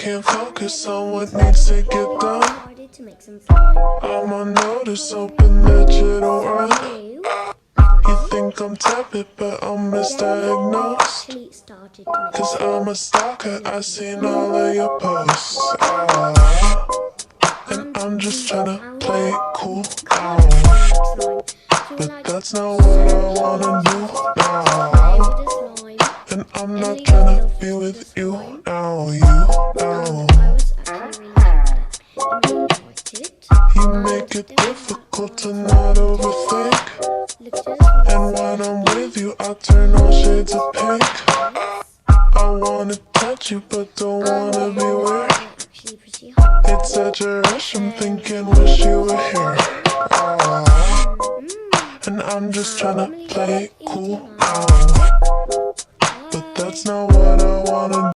can't focus on what needs to get done. Decided to make some fun. I'm on notice, hoping that you don't run. You You think I'm tepid, but I'm misdiagnosed. actually started to make Cause some I'm a stalker, I seen all of your posts. And I'm just tryna play it cool now. But that's not what I wanna do now. And I'm not tryna be with you now, now. I was actually really good at You make it difficult to not overthink. And when I'm with you, I turn all shades of pink. I wanna touch you, but don't wanna be weird. actually pretty hard. It's such a rush, I'm thinking wish you were here. And I'm just tryna play it cool now. But that's not what I wanna do.